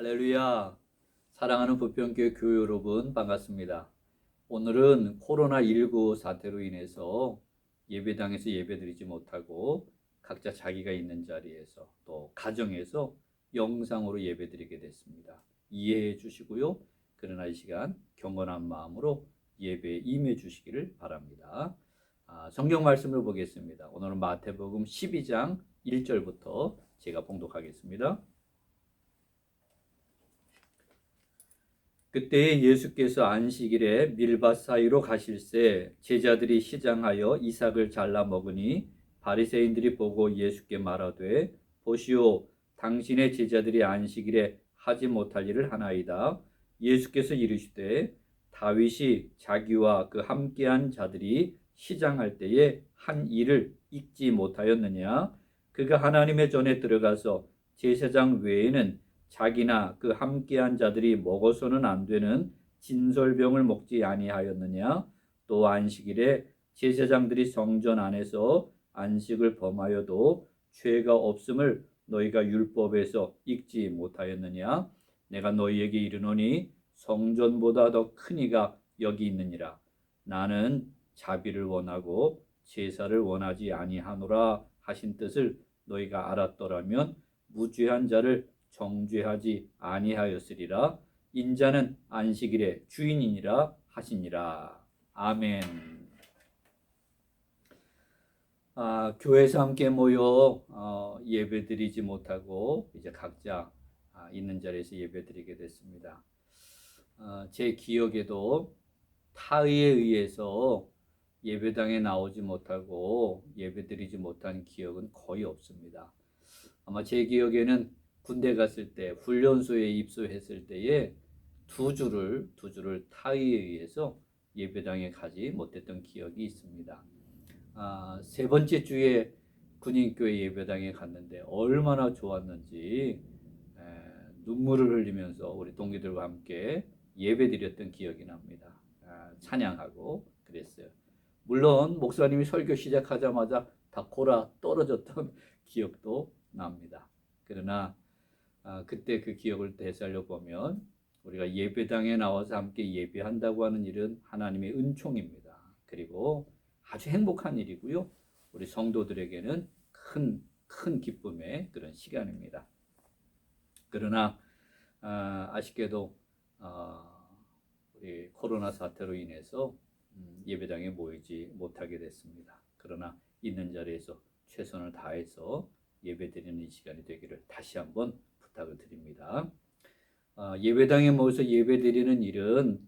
할렐루야. 사랑하는 부평교회 교회 여러분 반갑습니다. 오늘은 코로나19 사태로 인해서 예배당에서 예배드리지 못하고 각자 자기가 있는 자리에서 또 가정에서 영상으로 예배드리게 됐습니다. 이해해 주시고요. 그러나 이 시간 경건한 마음으로 예배에 임해 주시기를 바랍니다. 성경 말씀을 보겠습니다. 오늘은 마태복음 12장 1절부터 제가 봉독하겠습니다. 그때 예수께서 안식일에 밀밭 사이로 가실새 제자들이 시장하여 이삭을 잘라 먹으니 바리새인들이 보고 예수께 말하되 보시오 당신의 제자들이 안식일에 하지 못할 일을 하나이다. 예수께서 이르시되 다윗이 자기와 그 함께한 자들이 시장할 때에 한 일을 잊지 못하였느냐. 그가 하나님의 전에 들어가서 제사장 외에는 자기나 그 함께한 자들이 먹어서는 안 되는 진설병을 먹지 아니하였느냐. 또 안식일에 제사장들이 성전 안에서 안식을 범하여도 죄가 없음을 너희가 율법에서 읽지 못하였느냐. 내가 너희에게 이르노니 성전보다 더 큰 이가 여기 있느니라. 나는 자비를 원하고 제사를 원하지 아니하노라 하신 뜻을 너희가 알았더라면 무죄한 자를 정죄하지 아니하였으리라. 인자는 안식일의 주인이니라 하시니라. 아멘. 교회에서 함께 모여 예배드리지 못하고 이제 각자 있는 자리에서 예배드리게 됐습니다. 제 기억에도 타의에 의해서 예배당에 나오지 못하고 예배드리지 못한 기억은 거의 없습니다. 아마 제 기억에는 군대 갔을 때 훈련소에 입소했을 때에 두 주를 타의에 의해서 예배당에 가지 못했던 기억이 있습니다. 세 번째 주에 군인교회 예배당에 갔는데 얼마나 좋았는지 눈물을 흘리면서 우리 동기들과 함께 예배드렸던 기억이 납니다. 찬양하고 그랬어요. 물론 목사님이 설교 시작하자마자 다 골아 떨어졌던 기억도 납니다. 그러나 그때 그 기억을 되살려 보면 우리가 예배당에 나와서 함께 예배한다고 하는 일은 하나님의 은총입니다. 그리고 아주 행복한 일이고요. 우리 성도들에게는 큰 기쁨의 그런 시간입니다. 그러나 아쉽게도 우리 코로나 사태로 인해서 예배당에 모이지 못하게 됐습니다. 그러나 있는 자리에서 최선을 다해서 예배드리는 이 시간이 되기를 다시 한번 부탁을 드립니다. 예배당에 모여서 예배드리는 일은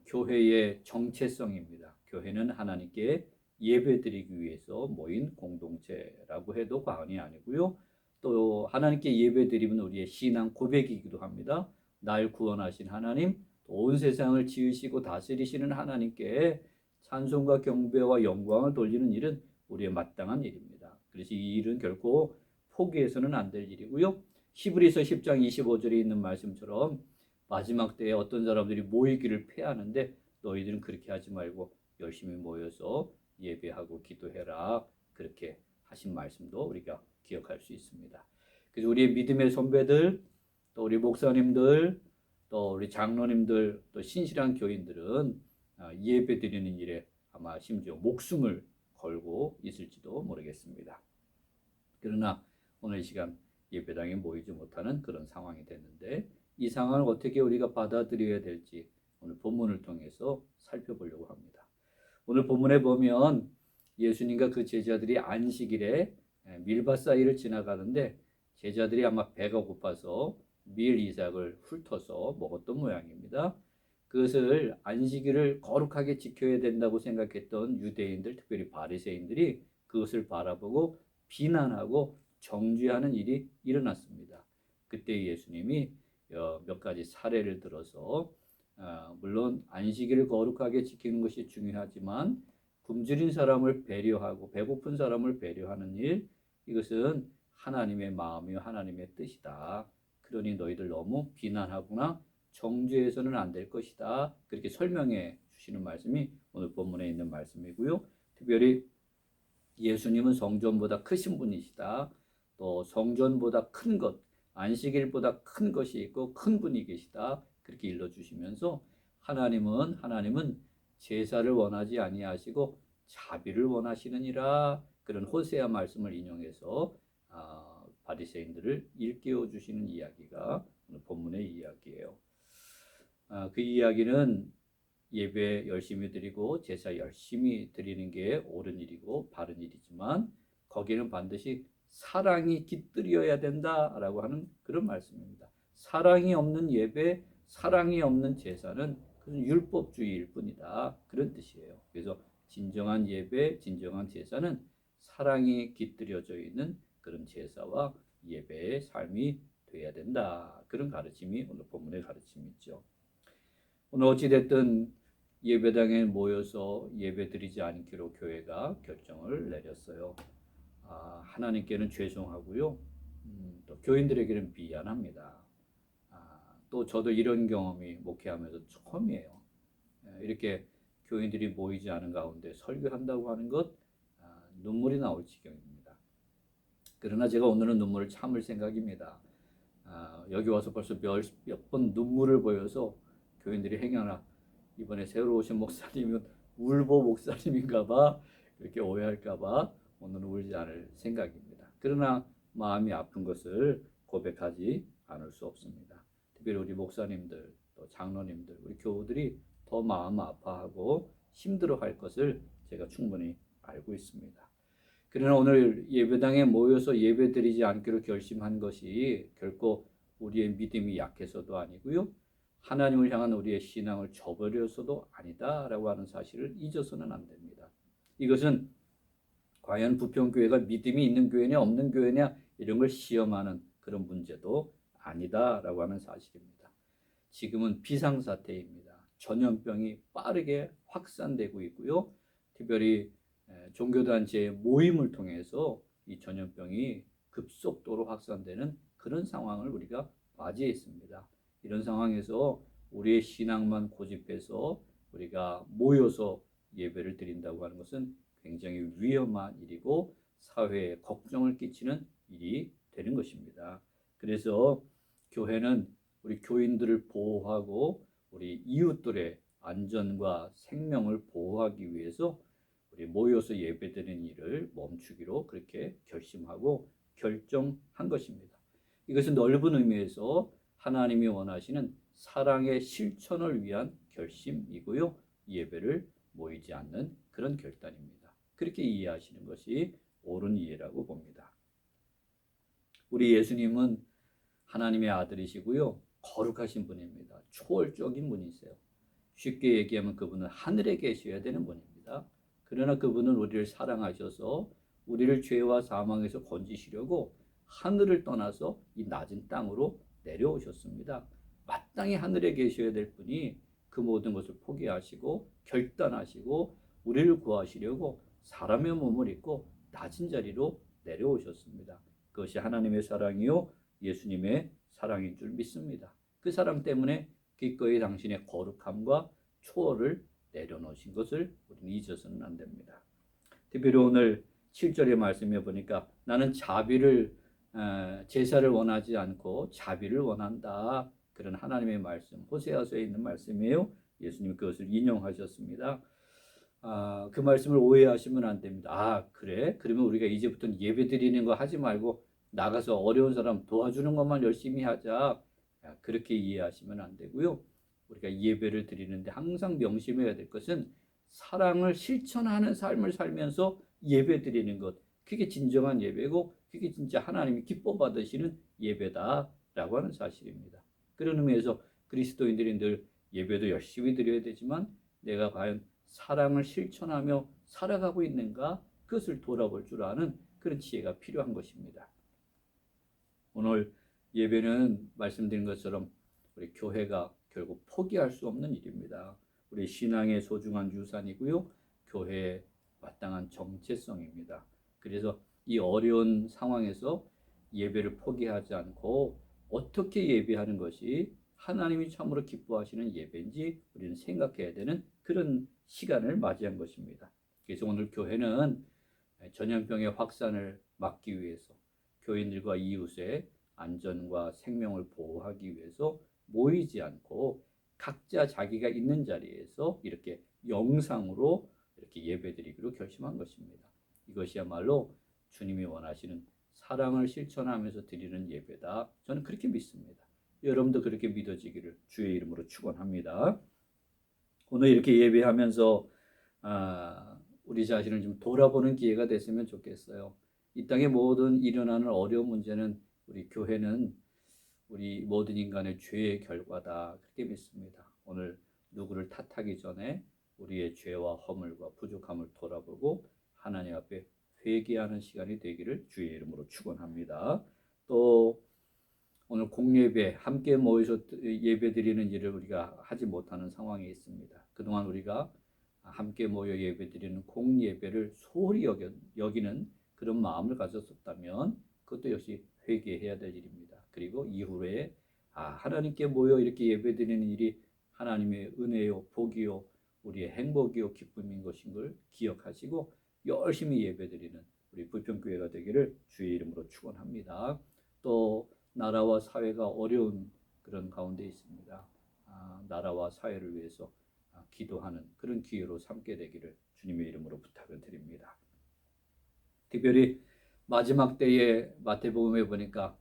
교회의 정체성입니다. 교회는 하나님께 예배드리기 위해서 모인 공동체라고 해도 과언이 아니고요. 또 하나님께 예배드리면 우리의 신앙 고백이기도 합니다. 날 구원하신 하나님, 온 세상을 지으시고 다스리시는 하나님께 찬송과 경배와 영광을 돌리는 일은 우리의 마땅한 일입니다. 그래서 이 일은 결코 포기해서는 안 될 일이고요. 히브리서 10장 25절에 있는 말씀처럼 마지막 때에 어떤 사람들이 모이기를 패하는데 너희들은 그렇게 하지 말고 열심히 모여서 예배하고 기도해라. 그렇게 하신 말씀도 우리가 기억할 수 있습니다. 그래서 우리의 믿음의 선배들, 또 우리 목사님들, 또 우리 장로님들, 또 신실한 교인들은 예배 드리는 일에 아마 심지어 목숨을 걸고 있을지도 모르겠습니다. 그러나 오늘 이 시간 예배당에 모이지 못하는 그런 상황이 됐는데 이 상황을 어떻게 우리가 받아들여야 될지 오늘 본문을 통해서 살펴보려고 합니다. 오늘 본문에 보면 예수님과 그 제자들이 안식일에 밀밭 사이를 지나가는데 제자들이 아마 배가 고파서 밀 이삭을 훑어서 먹었던 모양입니다. 그것을 안식일을 거룩하게 지켜야 된다고 생각했던 유대인들, 특별히 바리새인들이 그것을 바라보고 비난하고 정죄하는 일이 일어났습니다. 그때 예수님이 몇 가지 사례를 들어서 물론 안식일을 거룩하게 지키는 것이 중요하지만 굶주린 사람을 배려하고 배고픈 사람을 배려하는 일, 이것은 하나님의 마음이요 하나님의 뜻이다. 그러니 너희들 너무 비난하거나 정죄해서는 안 될 것이다. 그렇게 설명해 주시는 말씀이 오늘 본문에 있는 말씀이고요. 특별히 예수님은 성전보다 크신 분이시다. 또 성전보다 큰 것, 안식일보다 큰 것이 있고 큰 분이 계시다. 그렇게 일러주시면서 하나님은 제사를 원하지 아니하시고 자비를 원하시느니라. 그런 호세아 말씀을 인용해서 바리새인들을 일깨워 주시는 이야기가 오늘 본문의 이야기예요. 그 이야기는 예배 열심히 드리고 제사 열심히 드리는 게 옳은 일이고 바른 일이지만 거기는 반드시 사랑이 깃들여야 된다라고 하는 그런 말씀입니다. 사랑이 없는 예배, 사랑이 없는 제사는 그건 율법주의일 뿐이다. 그런 뜻이에요. 그래서 진정한 예배, 진정한 제사는 사랑이 깃들여져 있는 그런 제사와 예배의 삶이 돼야 된다. 그런 가르침이 오늘 본문의 가르침이죠. 오늘 어찌됐든 예배당에 모여서 예배드리지 않기로 교회가 결정을 내렸어요. 하나님께는 죄송하고요. 또 교인들에게는 미안합니다. 또 저도 이런 경험이 목회하면서 처음이에요. 이렇게 교인들이 모이지 않은 가운데 설교한다고 하는 것 눈물이 나올 지경입니다. 그러나 제가 오늘은 눈물을 참을 생각입니다. 여기 와서 벌써 몇 번 눈물을 보여서 교인들이 행여나 이번에 새로 오신 목사님은 울보 목사님인가봐 그렇게 오해할까봐 오늘은 울지 않을 생각입니다. 그러나 마음이 아픈 것을 고백하지 않을 수 없습니다. 특별히 우리 목사님들, 또 장로님들, 우리 교우들이 더 마음 아파하고 힘들어할 것을 제가 충분히 알고 있습니다. 그러나 오늘 예배당에 모여서 예배드리지 않기로 결심한 것이 결코 우리의 믿음이 약해서도 아니고요. 하나님을 향한 우리의 신앙을 저버려서도 아니다라고 하는 사실을 잊어서는 안 됩니다. 이것은 과연 부평교회가 믿음이 있는 교회냐 없는 교회냐 이런 걸 시험하는 그런 문제도 아니다라고 하는 사실입니다. 지금은 비상사태입니다. 전염병이 빠르게 확산되고 있고요. 특별히 종교단체의 모임을 통해서 이 전염병이 급속도로 확산되는 그런 상황을 우리가 맞이했습니다. 이런 상황에서 우리의 신앙만 고집해서 우리가 모여서 예배를 드린다고 하는 것은 굉장히 위험한 일이고 사회에 걱정을 끼치는 일이 되는 것입니다. 그래서 교회는 우리 교인들을 보호하고 우리 이웃들의 안전과 생명을 보호하기 위해서 우리 모여서 예배드리는 일을 멈추기로 그렇게 결심하고 결정한 것입니다. 이것은 넓은 의미에서 하나님이 원하시는 사랑의 실천을 위한 결심이고요. 예배를 모이지 않는 그런 결단입니다. 그렇게 이해하시는 것이 옳은 이해라고 봅니다. 우리 예수님은 하나님의 아들이시고요. 거룩하신 분입니다. 초월적인 분이세요. 쉽게 얘기하면 그분은 하늘에 계셔야 되는 분입니다. 그러나 그분은 우리를 사랑하셔서 우리를 죄와 사망에서 건지시려고 하늘을 떠나서 이 낮은 땅으로 내려오셨습니다. 마땅히 하늘에 계셔야 될 분이 그 모든 것을 포기하시고 결단하시고 우리를 구하시려고 사람의 몸을 입고 낮은 자리로 내려오셨습니다. 그것이 하나님의 사랑이요 예수님의 사랑인 줄 믿습니다. 그 사랑 때문에 기꺼이 당신의 거룩함과 초월을 내려놓으신 것을 우리는 잊어서는 안 됩니다. 특별히 오늘 7절의 말씀에 보니까 나는 제사를 원하지 않고 자비를 원한다. 그런 하나님의 말씀, 호세아서에 있는 말씀이에요. 예수님 그것을 인용하셨습니다. 그 말씀을 오해하시면 안 됩니다. 그래? 그러면 우리가 이제부터는 예배 드리는 거 하지 말고 나가서 어려운 사람 도와주는 것만 열심히 하자. 그렇게 이해하시면 안 되고요. 우리가 예배를 드리는데 항상 명심해야 될 것은 사랑을 실천하는 삶을 살면서 예배 드리는 것. 그게 진정한 예배고 그게 진짜 하나님이 기뻐 받으시는 예배다라고 하는 사실입니다. 그런 의미에서 그리스도인들이 늘 예배도 열심히 드려야 되지만 내가 과연 사랑을 실천하며 살아가고 있는가 그것을 돌아볼 줄 아는 그런 지혜가 필요한 것입니다. 오늘 예배는 말씀드린 것처럼 우리 교회가 결국 포기할 수 없는 일입니다. 우리 신앙의 소중한 유산이고요. 교회의 마땅한 정체성입니다. 그래서 이 어려운 상황에서 예배를 포기하지 않고 어떻게 예배하는 것이 하나님이 참으로 기뻐하시는 예배인지 우리는 생각해야 되는 그런 시간을 맞이한 것입니다. 그래서 오늘 교회는 전염병의 확산을 막기 위해서 교인들과 이웃의 안전과 생명을 보호하기 위해서 모이지 않고 각자 자기가 있는 자리에서 이렇게 영상으로 이렇게 예배드리기로 결심한 것입니다. 이것이야말로 주님이 원하시는 사랑을 실천하면서 드리는 예배다. 저는 그렇게 믿습니다. 여러분도 그렇게 믿어지기를 주의 이름으로 축원합니다. 오늘 이렇게 예배하면서 우리 자신을 좀 돌아보는 기회가 됐으면 좋겠어요. 이 땅에 모든 일어나는 어려운 문제는 우리 교회는 우리 모든 인간의 죄의 결과다. 그렇게 믿습니다. 오늘 누구를 탓하기 전에 우리의 죄와 허물과 부족함을 돌아보고 하나님 앞에 회개하는 시간이 되기를 주의 이름으로 축원합니다. 또 오늘 공예배 함께 모여서 예배드리는 일을 우리가 하지 못하는 상황이 있습니다. 그동안 우리가 함께 모여 예배드리는 공예배를 소홀히 여기는 그런 마음을 가졌었다면 그것도 역시 회개해야 될 일입니다. 그리고 이후에 하나님께 모여 이렇게 예배드리는 일이 하나님의 은혜요, 복이요, 우리의 행복이요, 기쁨인 것인 걸 기억하시고 열심히 예배드리는 우리 불평교회가 되기를 주의 이름으로 축원합니다. 또 나라와 사회가 어려운 그런 가운데 있습니다. 나라와 사회를 위해서 기도하는 그런 기회로 삼게 되기를 주님의 이름으로 부탁을 드립니다. 특별히 마지막 때에 마태복음에 보니까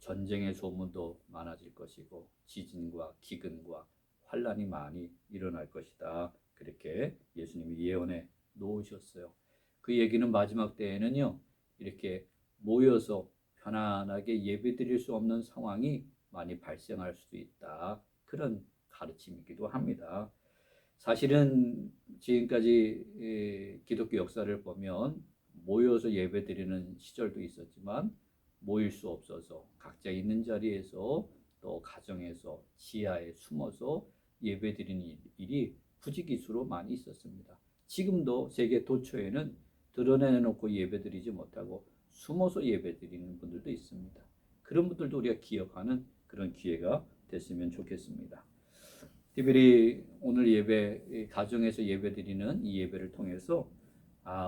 전쟁의 소문도 많아질 것이고 지진과 기근과 환란이 많이 일어날 것이다. 그렇게 예수님이 예언해 놓으셨어요. 그 얘기는 마지막 때에는요, 이렇게 모여서 편안하게 예배드릴 수 없는 상황이 많이 발생할 수도 있다. 그런 가르침이기도 합니다. 사실은 지금까지 기독교 역사를 보면 모여서 예배드리는 시절도 있었지만 모일 수 없어서 각자 있는 자리에서 또 가정에서 지하에 숨어서 예배드리는 일이 부지기수로 많이 있었습니다. 지금도 세계 도처에는 드러내놓고 예배드리지 못하고 숨어서 예배드리는 분들도 있습니다. 그런 분들도 우리가 기억하는 그런 기회가 됐으면 좋겠습니다. 특별히 오늘 예배, 가정에서 예배드리는 이 예배를 통해서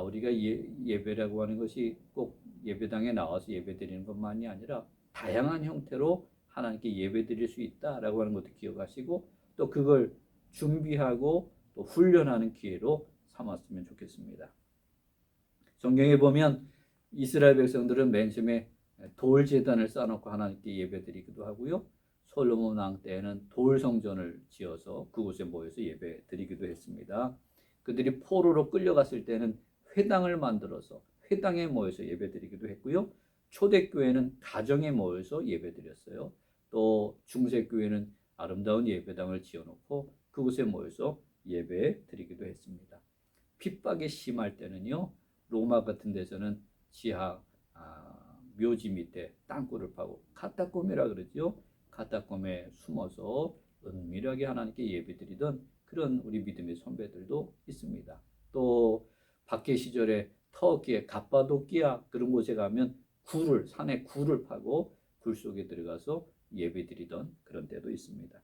우리가 예배라고 하는 것이 꼭 예배당에 나와서 예배드리는 것만이 아니라 다양한 형태로 하나님께 예배드릴 수 있다라고 하는 것도 기억하시고 또 그걸 준비하고 또 훈련하는 기회로 삼았으면 좋겠습니다. 성경에 보면 이스라엘 백성들은 맨 처음에 돌 제단을 쌓아놓고 하나님께 예배드리기도 하고요. 솔로몬 왕 때에는 돌 성전을 지어서 그곳에 모여서 예배드리기도 했습니다. 그들이 포로로 끌려갔을 때는 회당을 만들어서 회당에 모여서 예배드리기도 했고요. 초대교회는 가정에 모여서 예배드렸어요. 또 중세교회는 아름다운 예배당을 지어놓고 그곳에 모여서 예배드리기도 했습니다. 핍박이 심할 때는요. 로마 같은 데서는 지하 묘지 밑에 땅굴을 파고 카타콤이라 그러죠. 카타콤에 숨어서 은밀하게 하나님께 예배드리던 그런 우리 믿음의 선배들도 있습니다. 또 박해 시절에 터키의 갑바도키아 그런 곳에 가면 산에 굴을 파고 굴 속에 들어가서 예배드리던 그런 때도 있습니다.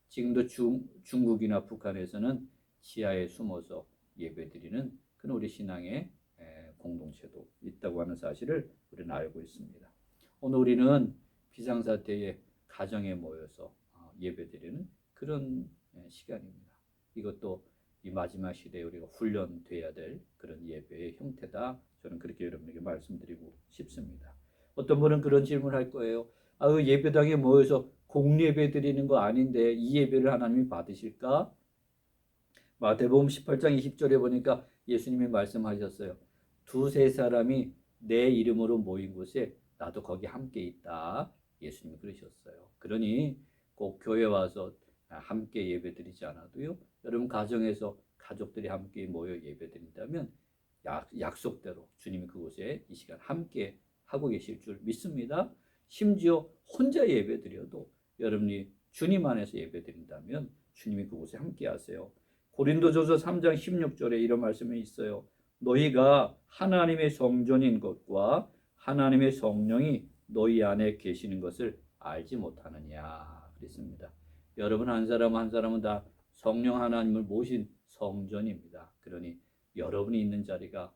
지금도 중국이나 북한에서는 지하에 숨어서 예배드리는 그런 우리 신앙의 공동체도 있다고 하는 사실을 우리는 알고 있습니다. 오늘 우리는 비상사태에 가정에 모여서 예배드리는 그런 시간입니다. 이것도 이 마지막 시대에 우리가 훈련돼야 될 그런 예배의 형태다. 저는 그렇게 여러분에게 말씀드리고 싶습니다. 어떤 분은 그런 질문을 할 거예요. 예배당에 모여서 공예배 드리는 거 아닌데 이 예배를 하나님이 받으실까? 마태복음 18장 20절에 보니까 예수님이 말씀하셨어요. 두세 사람이 내 이름으로 모인 곳에 나도 거기 함께 있다. 예수님이 그러셨어요. 그러니 꼭 교회 와서 함께 예배 드리지 않아도요. 여러분 가정에서 가족들이 함께 모여 예배 드린다면 약속대로 주님이 그곳에 이 시간 함께 하고 계실 줄 믿습니다. 심지어 혼자 예배 드려도 여러분이 주님 안에서 예배 드린다면 주님이 그곳에 함께 하세요. 고린도전서 3장 16절에 이런 말씀이 있어요. 너희가 하나님의 성전인 것과 하나님의 성령이 너희 안에 계시는 것을 알지 못하느냐 그랬습니다. 여러분 한 사람 한 사람은 다 성령 하나님을 모신 성전입니다. 그러니 여러분이 있는 자리가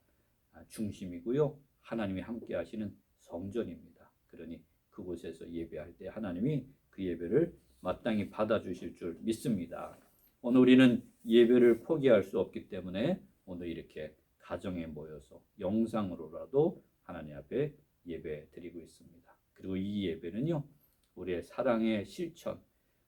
중심이고요. 하나님이 함께 하시는 성전입니다. 그러니 그곳에서 예배할 때 하나님이 그 예배를 마땅히 받아주실 줄 믿습니다. 오늘 우리는 예배를 포기할 수 없기 때문에 오늘 이렇게 가정에 모여서 영상으로라도 하나님 앞에 예배 드리고 있습니다. 그리고 이 예배는요, 우리의 사랑의 실천,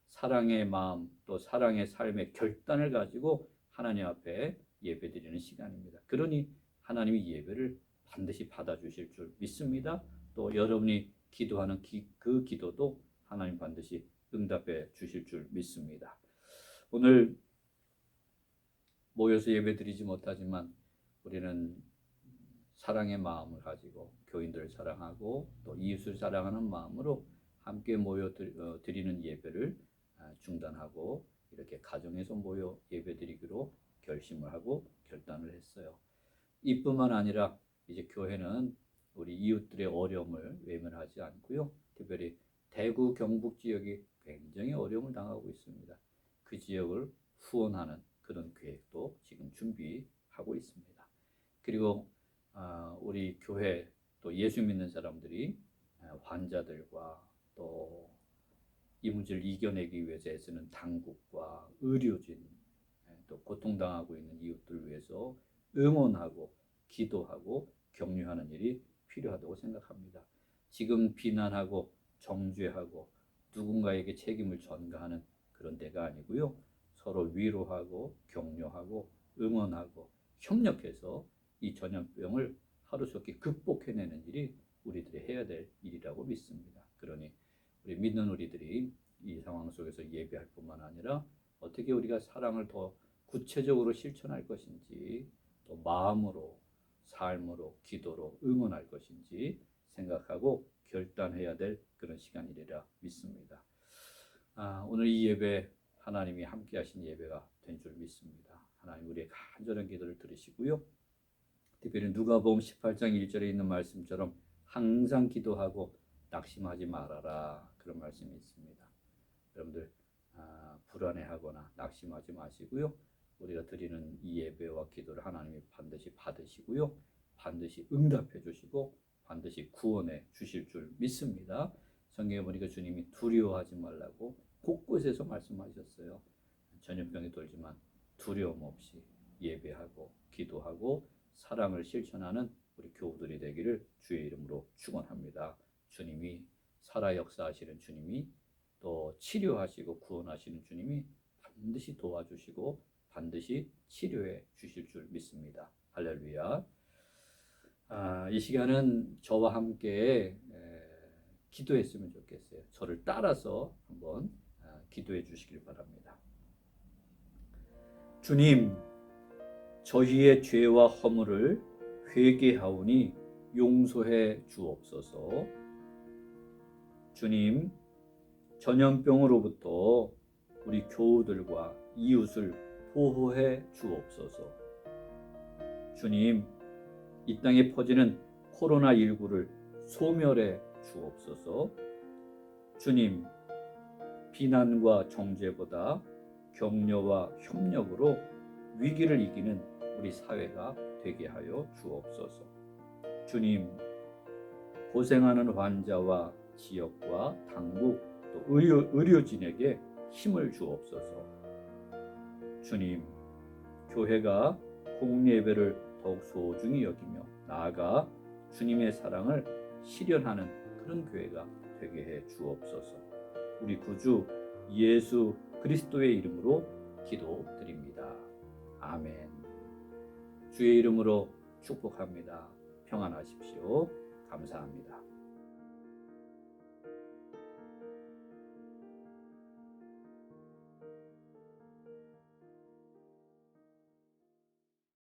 사랑의 마음, 또 사랑의 삶의 결단을 가지고 하나님 앞에 예배 드리는 시간입니다. 그러니 하나님이 이 예배를 반드시 받아주실 줄 믿습니다. 또 여러분이 기도하는 그 기도도 하나님 반드시 응답해 주실 줄 믿습니다. 오늘 모여서 예배 드리지 못하지만 우리는 사랑의 마음을 가지고 교인들을 사랑하고 또 이웃을 사랑하는 마음으로 함께 모여 드리는 예배를 중단하고 이렇게 가정에서 모여 예배 드리기로 결심을 하고 결단을 했어요. 이뿐만 아니라 이제 교회는 우리 이웃들의 어려움을 외면하지 않고요. 특별히 대구 경북 지역이 굉장히 어려움을 당하고 있습니다. 그 지역을 후원하는 그런 계획도 지금 준비하고 있습니다. 그리고 우리 교회 또 예수 믿는 사람들이 환자들과 또 이 문제를 이겨내기 위해서 애쓰는 당국과 의료진, 또 고통당하고 있는 이웃들 위해서 응원하고 기도하고 격려하는 일이 필요하다고 생각합니다. 지금 비난하고 정죄하고 누군가에게 책임을 전가하는 그런 때가 아니고요. 서로 위로하고 격려하고 응원하고 협력해서 이 전염병을 하루속히 극복해내는 일이 우리들이 해야 될 일이라고 믿습니다. 그러니 우리 믿는 우리들이 이 상황 속에서 예배할 뿐만 아니라 어떻게 우리가 사랑을 더 구체적으로 실천할 것인지, 또 마음으로, 삶으로, 기도로 응원할 것인지 생각하고 결단해야 될 그런 시간이라 믿습니다. 오늘 이 예배 하나님이 함께 하신 예배가 된 줄 믿습니다. 하나님 우리의 간절한 기도를 들으시고요. 특별히 누가복음 18장 1절에 있는 말씀처럼 항상 기도하고 낙심하지 말아라, 그런 말씀이 있습니다. 여러분들 불안해하거나 낙심하지 마시고요. 우리가 드리는 이 예배와 기도를 하나님이 반드시 받으시고요. 반드시 응답해 주시고 반드시 구원해 주실 줄 믿습니다. 성경에 보니까 주님이 두려워하지 말라고 곳곳에서 말씀하셨어요. 전염병이 돌지만 두려움 없이 예배하고 기도하고 사랑을 실천하는 우리 교우들이 되기를 주의 이름으로 축원합니다. 주님이 살아 역사하시는 주님이 또 치료하시고 구원하시는 주님이 반드시 도와주시고 반드시 치료해 주실 줄 믿습니다. 할렐루야. 이 시간은 저와 함께 기도했으면 좋겠어요. 저를 따라서 한번 기도해 주시길 바랍니다. 주님, 저희의 죄와 허물을 회개하오니 용서해 주옵소서. 주님, 전염병으로부터 우리 교우들과 이웃을 보호해 주옵소서. 주님, 이 땅에 퍼지는 코로나19를 소멸해 주옵소서. 주님, 비난과 정죄보다 격려와 협력으로 위기를 이기는 우리 사회가 되게 하여 주옵소서. 주님, 고생하는 환자와 지역과 당국 또 의료진에게 힘을 주옵소서. 주님, 교회가 공예배를 더욱 소중히 여기며 나아가 주님의 사랑을 실현하는 그런 교회가 되게 해 주옵소서. 우리 구주 예수 그리스도의 이름으로 기도드립니다. 아멘. 주의 이름으로 축복합니다. 평안하십시오. 감사합니다.